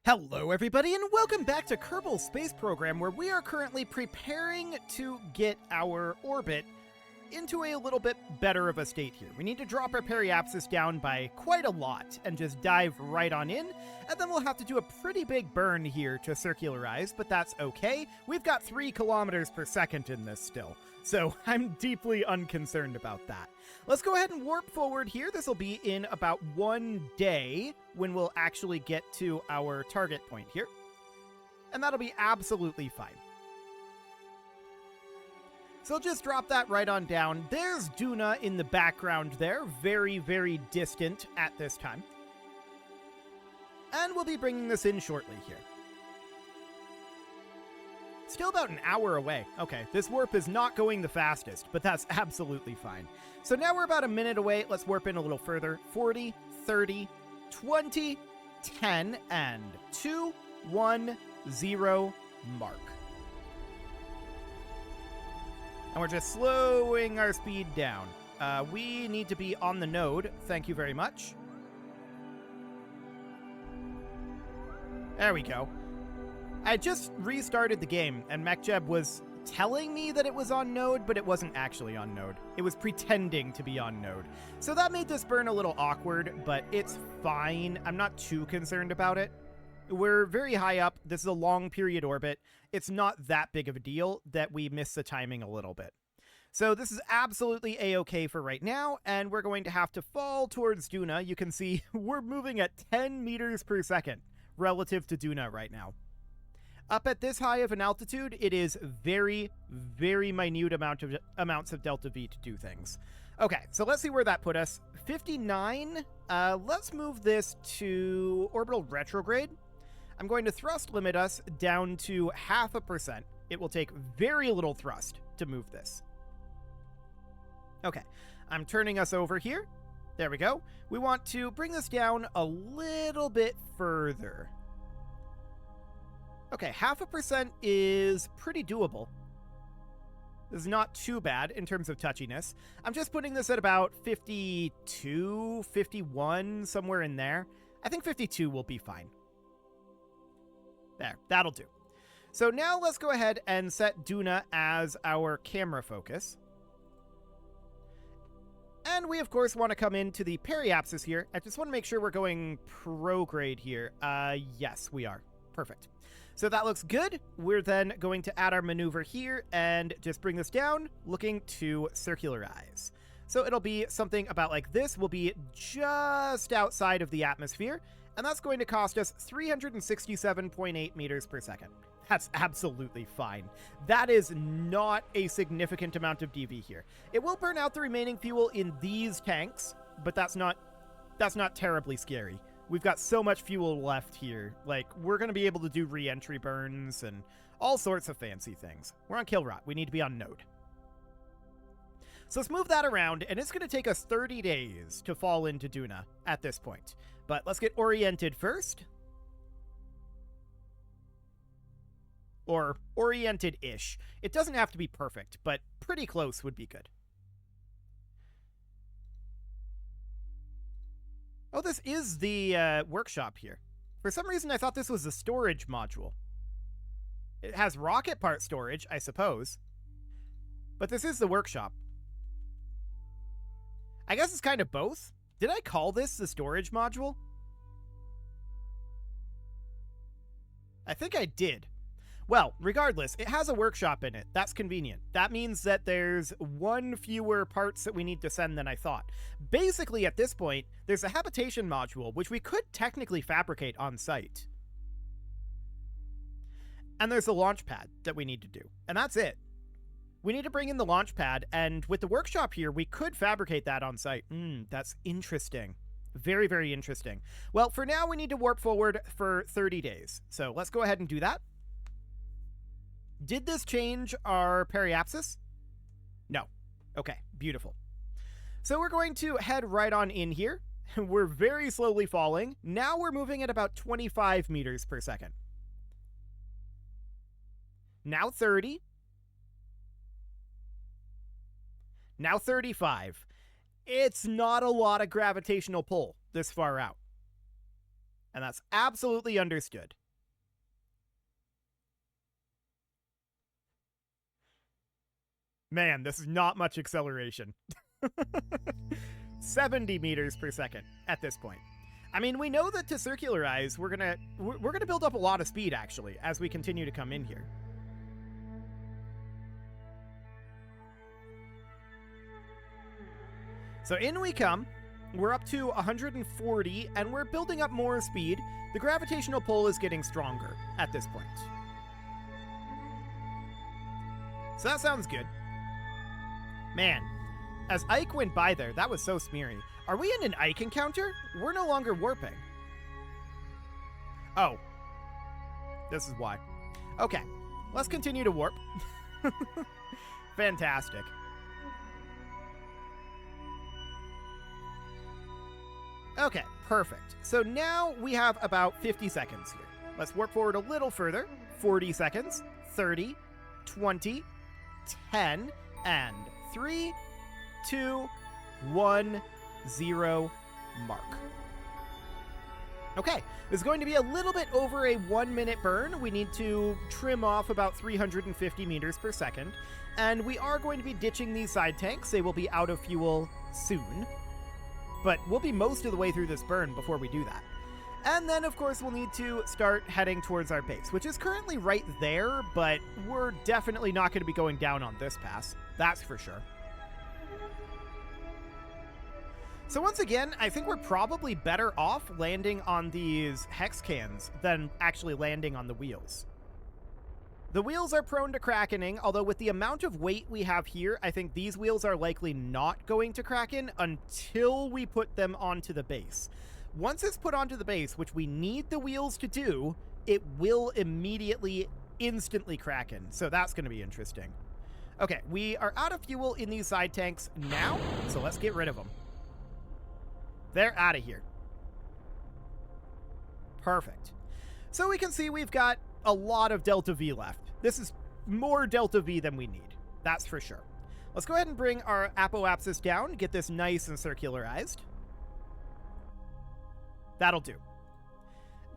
Hello everybody and welcome back to Kerbal Space Program, where we are currently preparing to get our orbit into a little bit better of a state here. We need to drop our periapsis down by quite a lot and just dive right on in, and then we'll have to do a pretty big burn here to circularize, but that's okay. We've got 3 kilometers per second in this still, so I'm deeply unconcerned about that. Let's go ahead and warp forward here. This will be in about 1 day when we'll actually get to our target point here, and that'll be absolutely fine. So just drop that right on down. There's Duna in the background there, very, very distant at this time. And we'll be bringing this in shortly here. Still about an hour away. Okay, this warp is not going the fastest, but that's absolutely fine. So now we're about a minute away. Let's warp in a little further. 40, 30, 20, 10, and 2, 1, 0, mark. And we're just slowing our speed down. We need to be on the node. Thank you very much. There we go. I just restarted the game, and MechJeb was telling me that it was on node, but it wasn't actually on node. It was pretending to be on node. So that made this burn a little awkward, but it's fine. I'm not too concerned about it. We're very high up. This is a long period orbit. It's not that big of a deal that we miss the timing a little bit. So this is absolutely a-okay for right now, and we're going to have to fall towards Duna. You can see we're moving at 10 meters per second relative to Duna right now. Up at this high of an altitude, it is very, very minute amounts of delta V to do things. Okay, so let's see where that put us. 59. Let's move this to orbital retrograde. I'm going to thrust limit us down to 0.5%. It will take very little thrust to move this. Okay, I'm turning us over here. There we go. We want to bring this down a little bit further. Okay, 0.5% is pretty doable. This is not too bad in terms of touchiness. I'm just putting this at about 52, 51, somewhere in there. I think 52 will be fine. There, that'll do. So now let's go ahead and set Duna as our camera focus. And we, of course, want to come into the periapsis here. I just want to make sure we're going prograde here. Yes, we are. Perfect. So that looks good. We're then going to add our maneuver here and just bring this down, looking to circularize. So it'll be something about like this. We'll be just outside of the atmosphere, and that's going to cost us 367.8 meters per second. That's absolutely fine. That is not a significant amount of DV here. It will burn out the remaining fuel in these tanks, but that's not terribly scary. We've got so much fuel left here. Like, we're going to be able to do re-entry burns and all sorts of fancy things. We're on kill rot. We need to be on node. So let's move that around, and it's going to take us 30 days to fall into Duna at this point. But let's get oriented first. Or oriented-ish. It doesn't have to be perfect, but pretty close would be good. Oh, this is the workshop here. For some reason, I thought this was a storage module. It has rocket part storage, I suppose. But this is the workshop. I guess it's kind of both. Did I call this the storage module? I think I did. Well, regardless, it has a workshop in it. That's convenient. That means that there's 1 fewer parts that we need to send than I thought. Basically, at this point, there's a habitation module, which we could technically fabricate on site. And there's a launch pad that we need to do. And that's it. We need to bring in the launch pad, and with the workshop here, we could fabricate that on site. That's interesting. Very, very interesting. Well, for now, we need to warp forward for 30 days. So let's go ahead and do that. Did this change our periapsis? No. Okay, beautiful. So we're going to head right on in here. We're very slowly falling. Now we're moving at about 25 meters per second. Now 30. Now 35. It's not a lot of gravitational pull this far out. And that's absolutely understood. Man, this is not much acceleration. 70 meters per second at this point. I mean, we know that to circularize, we're gonna build up a lot of speed, actually, as we continue to come in here. So in we come. We're up to 140, and we're building up more speed. The gravitational pull is getting stronger at this point. So that sounds good. Man, as Ike went by there, that was so smeary. Are we in an Ike encounter? We're no longer warping. Oh. This is why. Okay, let's continue to warp. Fantastic. Okay, perfect. So now we have about 50 seconds here. Let's warp forward a little further. 40 seconds, 30, 20, 10, and 3, 2, 1, 0, mark. Okay, this is going to be a little bit over a 1 minute burn. We need to trim off about 350 meters per second. And we are going to be ditching these side tanks. They will be out of fuel soon. But we'll be most of the way through this burn before we do that. And then, of course, we'll need to start heading towards our base, which is currently right there, but we're definitely not going to be going down on this pass. That's for sure. So once again, I think we're probably better off landing on these hex cans than actually landing on the wheels. The wheels are prone to krakening, although with the amount of weight we have here, I think these wheels are likely not going to kraken until we put them onto the base. Once it's put onto the base, which we need the wheels to do, it will immediately, instantly kraken. So that's going to be interesting. Okay, we are out of fuel in these side tanks now, so let's get rid of them. They're out of here. Perfect. So we can see we've got a lot of Delta V left. This is more Delta V than we need. That's for sure. Let's go ahead and bring our apoapsis down, get this nice and circularized. That'll do.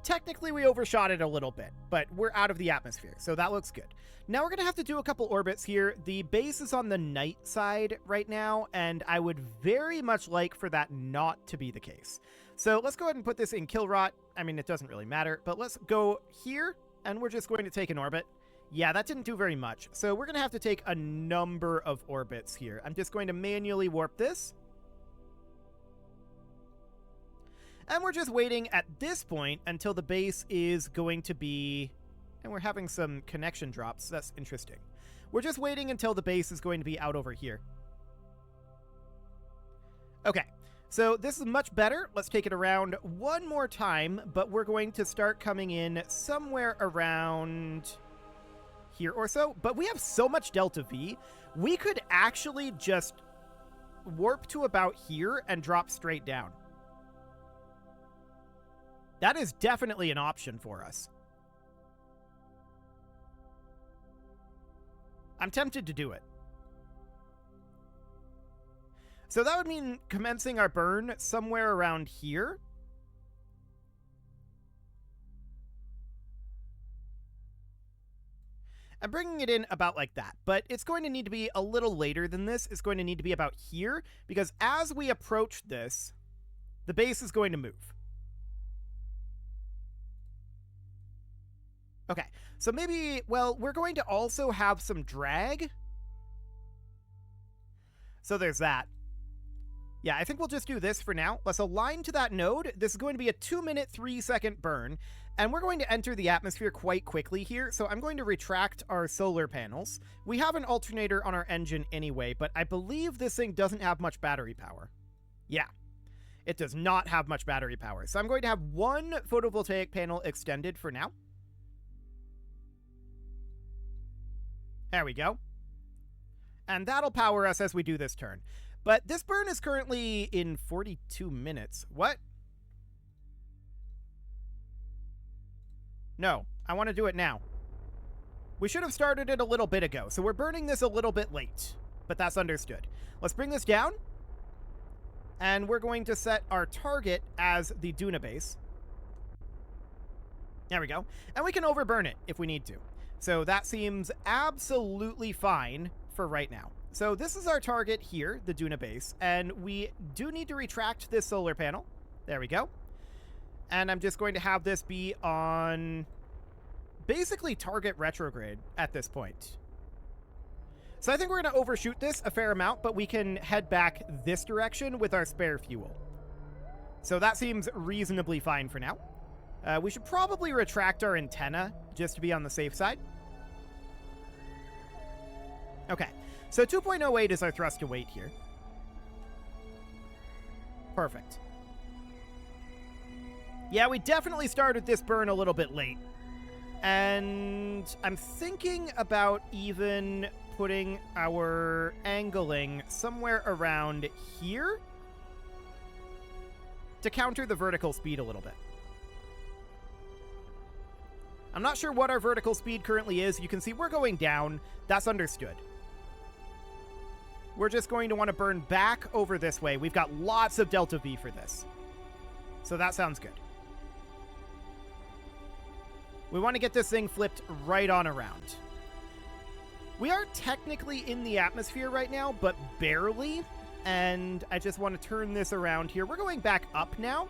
Technically, we overshot it a little bit, but we're out of the atmosphere, so that looks good. Now we're going to have to do a couple orbits here. The base is on the night side right now, and I would very much like for that not to be the case. So let's go ahead and put this in kill rot. I mean, it doesn't really matter, but let's go here, and we're just going to take an orbit. Yeah, that didn't do very much, so we're going to have to take a number of orbits here. I'm just going to manually warp this. And we're just waiting at this point until the base is going to be... And we're having some connection drops. That's interesting. We're just waiting until the base is going to be out over here. Okay, so this is much better. Let's take it around one more time, but we're going to start coming in somewhere around here or so. But we have so much Delta V, we could actually just warp to about here and drop straight down. That is definitely an option for us. I'm tempted to do it. So that would mean commencing our burn somewhere around here. I'm bringing it in about like that, but it's going to need to be a little later than this. It's going to need to be about here, because as we approach this, the base is going to move. Okay, so maybe, well, we're going to also have some drag. So there's that. Yeah, I think we'll just do this for now. Let's align to that node. This is going to be a 2-minute, 3-second burn, and we're going to enter the atmosphere quite quickly here, so I'm going to retract our solar panels. We have an alternator on our engine anyway, but I believe this thing doesn't have much battery power. Yeah, it does not have much battery power, so I'm going to have one photovoltaic panel extended for now. There we go. And that'll power us as we do this turn. But this burn is currently in 42 minutes. What? No, I want to do it now. We should have started it a little bit ago, so we're burning this a little bit late. But that's understood. Let's bring this down. And we're going to set our target as the Duna base. There we go. And we can overburn it if we need to. So that seems absolutely fine for right now. So this is our target here, the Duna base, and we do need to retract this solar panel. There we go. And I'm just going to have this be on basically target retrograde at this point. So I think we're going to overshoot this a fair amount, but we can head back this direction with our spare fuel. So that seems reasonably fine for now. We should probably retract our antenna just to be on the safe side. Okay, so 2.08 is our thrust to weight here. Perfect. Yeah, we definitely started this burn a little bit late. And I'm thinking about even putting our angling somewhere around here to counter the vertical speed a little bit. I'm not sure what our vertical speed currently is. You can see we're going down. That's understood. We're just going to want to burn back over this way. We've got lots of delta V for this. So that sounds good. We want to get this thing flipped right on around. We are technically in the atmosphere right now, but barely. And I just want to turn this around here. We're going back up now.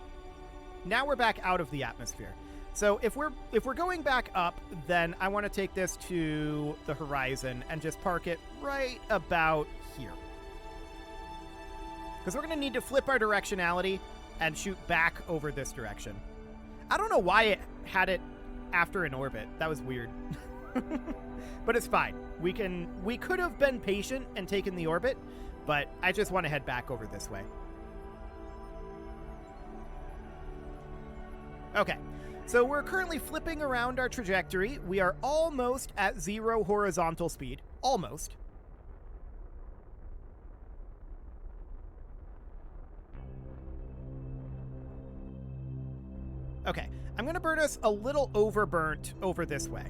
Now we're back out of the atmosphere. So if we're going back up, then I want to take this to the horizon and just park it right about here. Because we're going to need to flip our directionality and shoot back over this direction. I don't know why it had it after an orbit. That was weird. But it's fine. We could have been patient and taken the orbit, but I just want to head back over this way. Okay. So we're currently flipping around our trajectory. We are almost at 0 horizontal speed. Almost. Okay, I'm going to burn us a little overburnt over this way.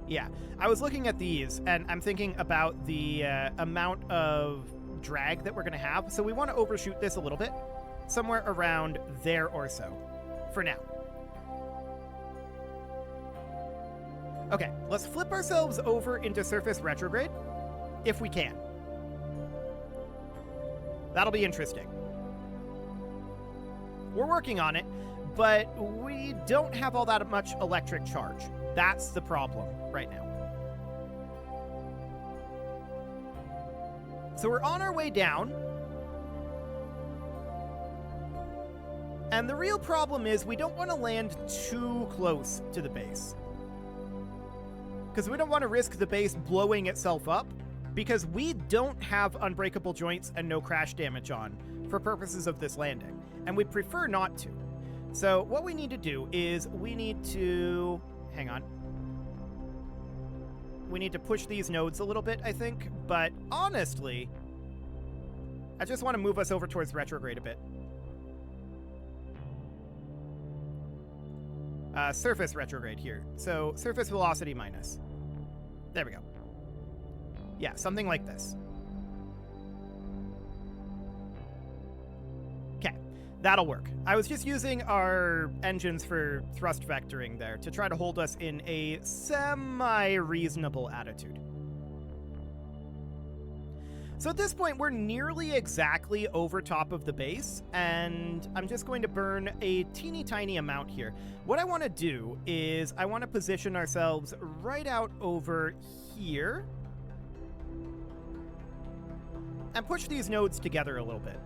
Yeah, I was looking at these, and I'm thinking about the amount of drag that we're going to have. So we want to overshoot this a little bit. Somewhere around there or so, for now. Okay, let's flip ourselves over into surface retrograde, if we can. That'll be interesting. We're working on it, but we don't have all that much electric charge. That's the problem right now. So we're on our way down. And the real problem is we don't want to land too close to the base. Because we don't want to risk the base blowing itself up, because we don't have unbreakable joints and no crash damage on for purposes of this landing. And we'd prefer not to. So what we need to do is we need to... Hang on. We need to push these nodes a little bit, I think. But honestly, I just want to move us over towards retrograde a bit. Surface retrograde here. So surface velocity minus. There we go. Yeah, something like this. Okay, that'll work. I was just using our engines for thrust vectoring there to try to hold us in a semi-reasonable attitude. So at this point, we're nearly exactly over top of the base, and I'm just going to burn a teeny tiny amount here. What I want to do is I want to position ourselves right out over here and push these nodes together a little bit.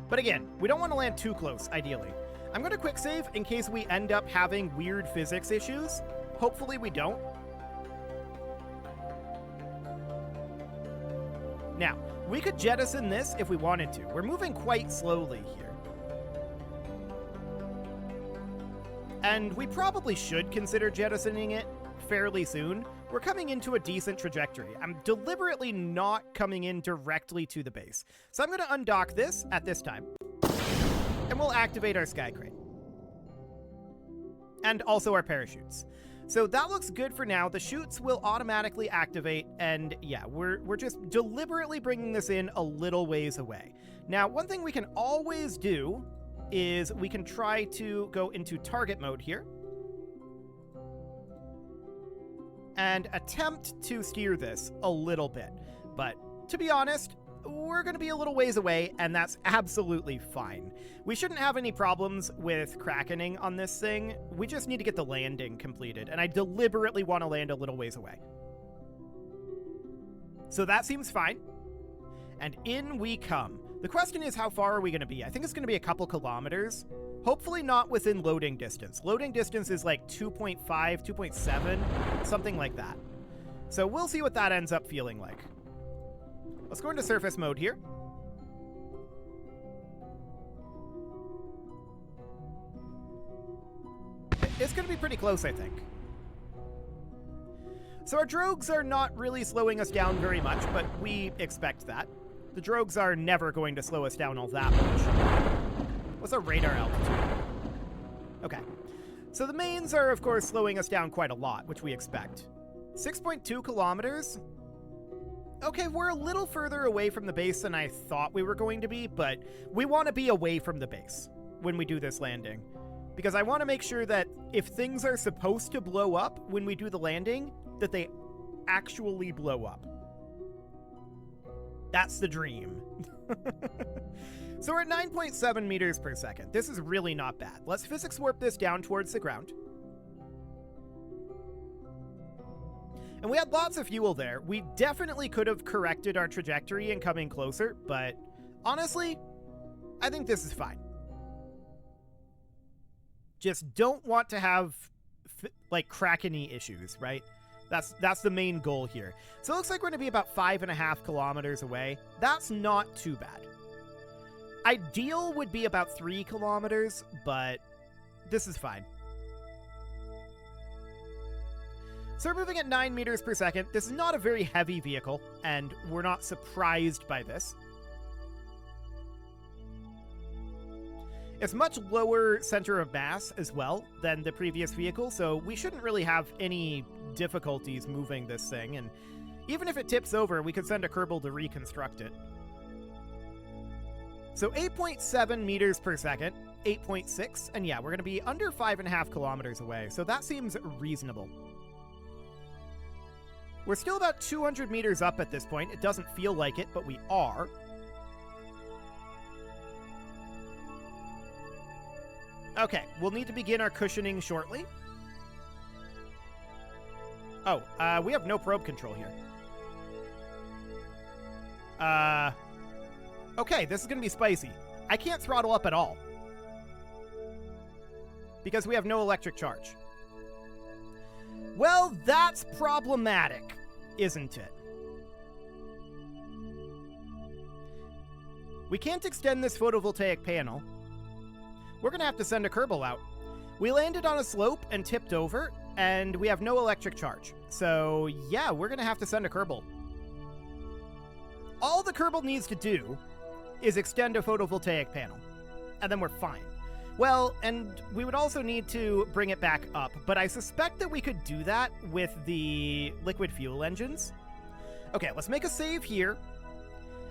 But again, we don't want to land too close, ideally. I'm going to quick save in case we end up having weird physics issues. Hopefully we don't. Now, we could jettison this if we wanted to. We're moving quite slowly here. And we probably should consider jettisoning it fairly soon. We're coming into a decent trajectory. I'm deliberately not coming in directly to the base. So I'm going to undock this at this time. And we'll activate our sky crane. And also our parachutes. So that looks good for now. The chutes will automatically activate, and yeah, we're just deliberately bringing this in a little ways away. Now, one thing we can always do is we can try to go into target mode here and attempt to steer this a little bit. But to be honest, we're going to be a little ways away, and that's absolutely fine. We shouldn't have any problems with krakening on this thing. We just need to get the landing completed, and I deliberately want to land a little ways away. So that seems fine. And in we come. The question is, how far are we going to be? I think it's going to be a couple kilometers. Hopefully not within loading distance. Loading distance is like 2.5, 2.7, something like that. So we'll see what that ends up feeling like. Let's go into surface mode here. It's going to be pretty close, I think. So our drogues are not really slowing us down very much, but we expect that. The drogues are never going to slow us down all that much. What's our radar altitude? Okay. So the mains are, of course, slowing us down quite a lot, which we expect. 6.2 kilometers? Okay, we're a little further away from the base than I thought we were going to be, but we want to be away from the base when we do this landing. Because I want to make sure that if things are supposed to blow up when we do the landing, that they actually blow up. That's the dream. So we're at 9.7 meters per second. This is really not bad. Let's physics warp this down towards the ground. And we had lots of fuel there. We definitely could have corrected our trajectory and coming closer, but honestly, I think this is fine. Just don't want to have like Kraken-y issues, right? That's the main goal here. So it looks like we're going to be about 5.5 kilometers away. That's not too bad. Ideal would be about 3 kilometers, but this is fine. So we're moving at 9 meters per second. This is not a very heavy vehicle, and we're not surprised by this. It's much lower center of mass as well than the previous vehicle, so we shouldn't really have any difficulties moving this thing, and even if it tips over, we could send a Kerbal to reconstruct it. So 8.7 meters per second, 8.6, and yeah, we're going to be under 5.5 kilometers away, so that seems reasonable. We're still about 200 meters up at this point. It doesn't feel like it, but we are. Okay, we'll need to begin our cushioning shortly. Oh, we have no probe control here. Okay, this is going to be spicy. I can't throttle up at all, because we have no electric charge. Well, that's problematic, isn't it? We can't extend this photovoltaic panel. We're going to have to send a Kerbal out. We landed on a slope and tipped over, and we have no electric charge. So, yeah, we're going to have to send a Kerbal. All the Kerbal needs to do is extend a photovoltaic panel, and then we're fine. Well, and we would also need to bring it back up, but I suspect that we could do that with the liquid fuel engines. Okay, let's make a save here.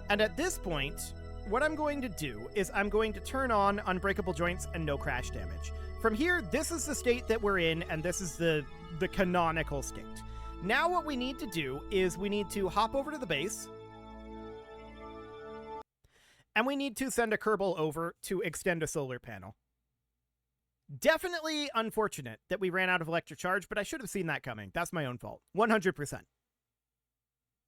And at this point, what I'm going to do is I'm going to turn on unbreakable joints and no crash damage. From here, this is the state that we're in, and this is the canonical state. Now what we need to do is we need to hop over to the base, and we need to send a Kerbal over to extend a solar panel. Definitely unfortunate that we ran out of electric charge, but I should have seen that coming. That's my own fault. 100%.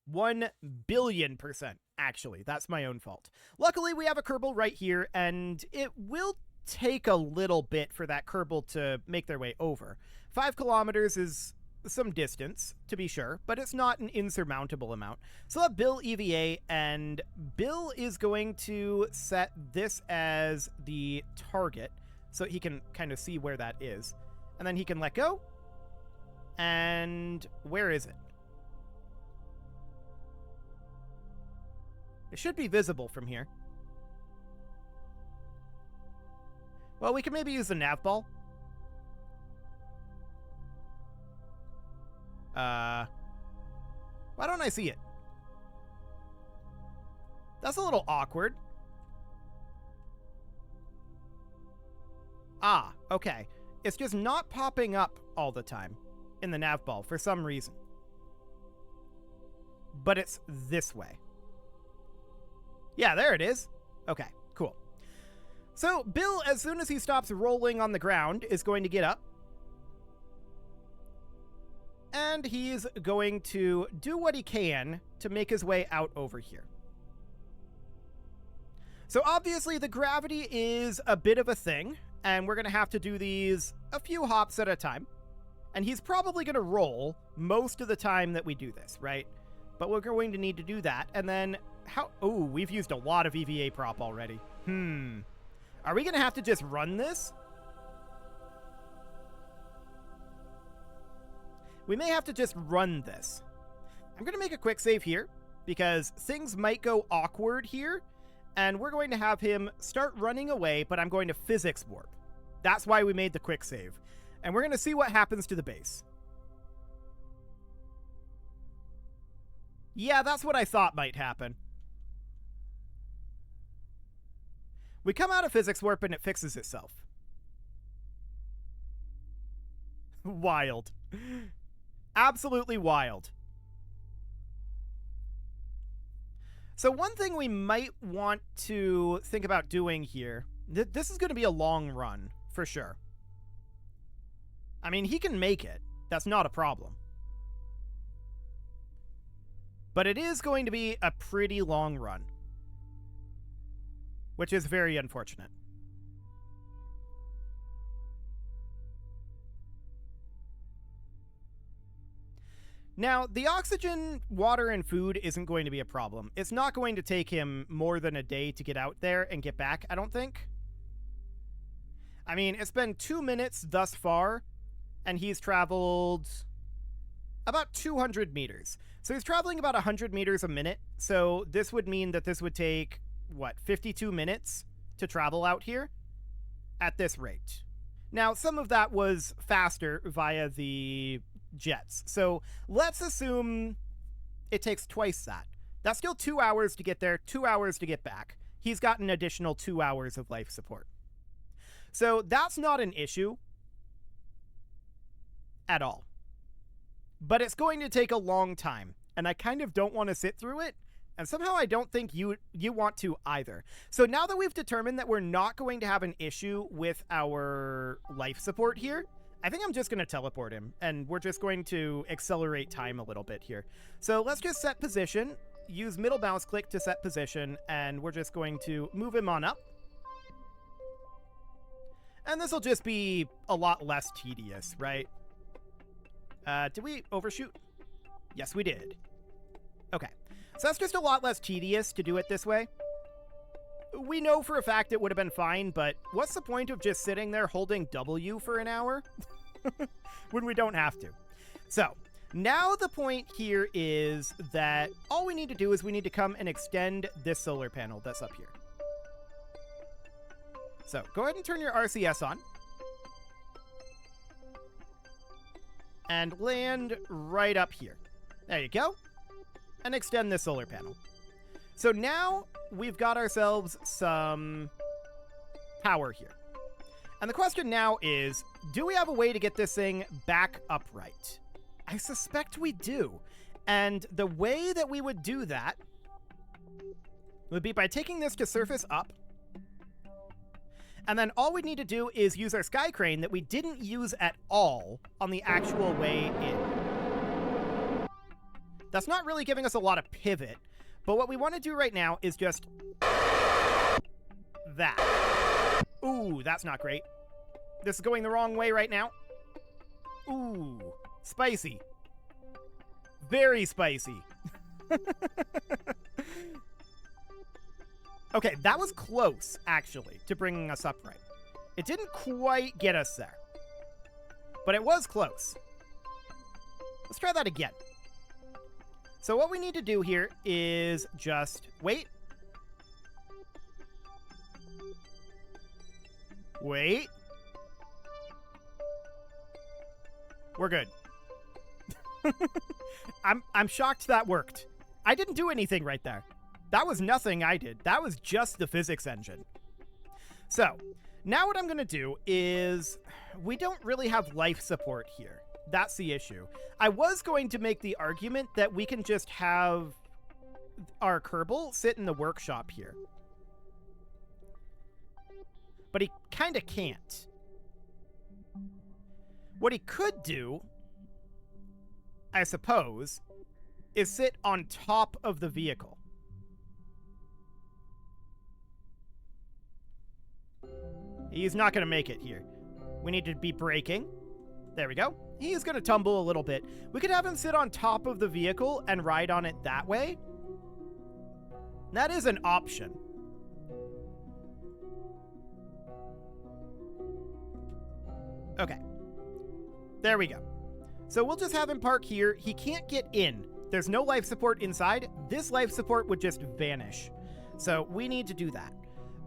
1 billion%, actually. That's my own fault. Luckily, we have a Kerbal right here, and it will take a little bit for that Kerbal to make their way over. 5 kilometers is some distance, to be sure, but it's not an insurmountable amount. So let Bill EVA, and Bill is going to set this as the target, so he can kind of see where that is. And then he can let go. And where is it? It should be visible from here. Well, we can maybe use the nav ball. Why don't I see it? That's a little awkward. Ah, okay. It's just not popping up all the time in the nav ball for some reason. But it's this way. Yeah, there it is. Okay, cool. So Bill, as soon as he stops rolling on the ground, is going to get up. And he's going to do what he can to make his way out over here. So obviously the gravity is a bit of a thing, and we're going to have to do these a few hops at a time. And he's probably going to roll most of the time that we do this, right? But we're going to need to do that. And then how... Oh, we've used a lot of EVA prop already. Are we going to have to just run this? We may have to just run this. I'm going to make a quick save here because things might go awkward here. And we're going to have him start running away, but I'm going to physics warp. That's why we made the quick save. And we're going to see what happens to the base. Yeah, that's what I thought might happen. We come out of physics warp and it fixes itself. Wild. Absolutely wild. So one thing we might want to think about doing here, this is going to be a long run, for sure. I mean, he can make it. That's not a problem. But it is going to be a pretty long run, which is very unfortunate. Now, the oxygen, water, and food isn't going to be a problem. It's not going to take him more than a day to get out there and get back, I don't think. I mean, it's been 2 minutes thus far, and he's traveled about 200 meters. So he's traveling about 100 meters a minute, so this would mean that this would take, what, 52 minutes to travel out here at this rate. Now, some of that was faster via the jets. So let's assume it takes twice that. That's still 2 hours to get there, 2 hours to get back. He's got an additional 2 hours of life support. So that's not an issue at all. But it's going to take a long time, and I kind of don't want to sit through it, and somehow I don't think you want to either. So now that we've determined that we're not going to have an issue with our life support here, I think I'm just going to teleport him, and we're just going to accelerate time a little bit here. So let's just set position, use middle mouse click to set position, and we're just going to move him on up. And this will just be a lot less tedious, right? Did we overshoot? Yes, we did. Okay. So that's just a lot less tedious to do it this way. We know for a fact it would have been fine, but what's the point of just sitting there holding W for an hour when we don't have to? So now the point here is that all we need to do is we need to come and extend this solar panel that's up here. So go ahead and turn your RCS on. And land right up here. There you go. And extend this solar panel. So now we've got ourselves some power here. And the question now is, do we have a way to get this thing back upright? I suspect we do. And the way that we would do that would be by taking this to surface up. And then all we need to do is use our sky crane that we didn't use at all on the actual way in. That's not really giving us a lot of pivot, but what we want to do right now is just that. Ooh, that's not great. This is going the wrong way right now. Ooh, spicy. Very spicy. Okay, that was close, actually, to bringing us upright. It didn't quite get us there, but it was close. Let's try that again. So what we need to do here is just wait. Wait. We're good. I'm shocked that worked. I didn't do anything right there. That was nothing I did. That was just the physics engine. So, now what I'm going to do is, we don't really have life support here. That's the issue. I was going to make the argument that we can just have our Kerbal sit in the workshop here. But he kind of can't. What he could do, I suppose, is sit on top of the vehicle. He's not going to make it here. We need to be braking. There we go. He's going to tumble a little bit. We could have him sit on top of the vehicle and ride on it that way. That is an option. Okay. There we go. So we'll just have him park here. He can't get in. There's no life support inside. This life support would just vanish. So we need to do that.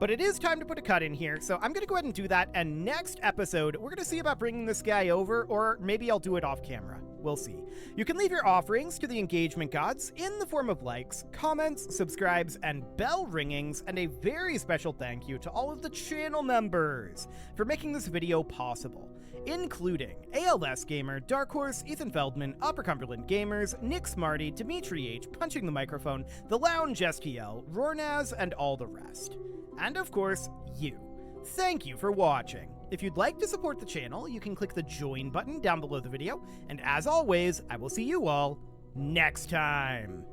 But it is time to put a cut in here, so I'm going to go ahead and do that, and next episode, we're going to see about bringing this guy over, or maybe I'll do it off camera. We'll see. You can leave your offerings to the engagement gods in the form of likes, comments, subscribes, and bell ringings, and a very special thank you to all of the channel members for making this video possible, including ALS Gamer, Dark Horse, Ethan Feldman, Upper Cumberland Gamers, Nick Smarty, Dimitri H, Punching the Microphone, The Lounge STL, Rornaz, and all the rest. And of course, you. Thank you for watching. If you'd like to support the channel, you can click the join button down below the video, and as always, I will see you all next time.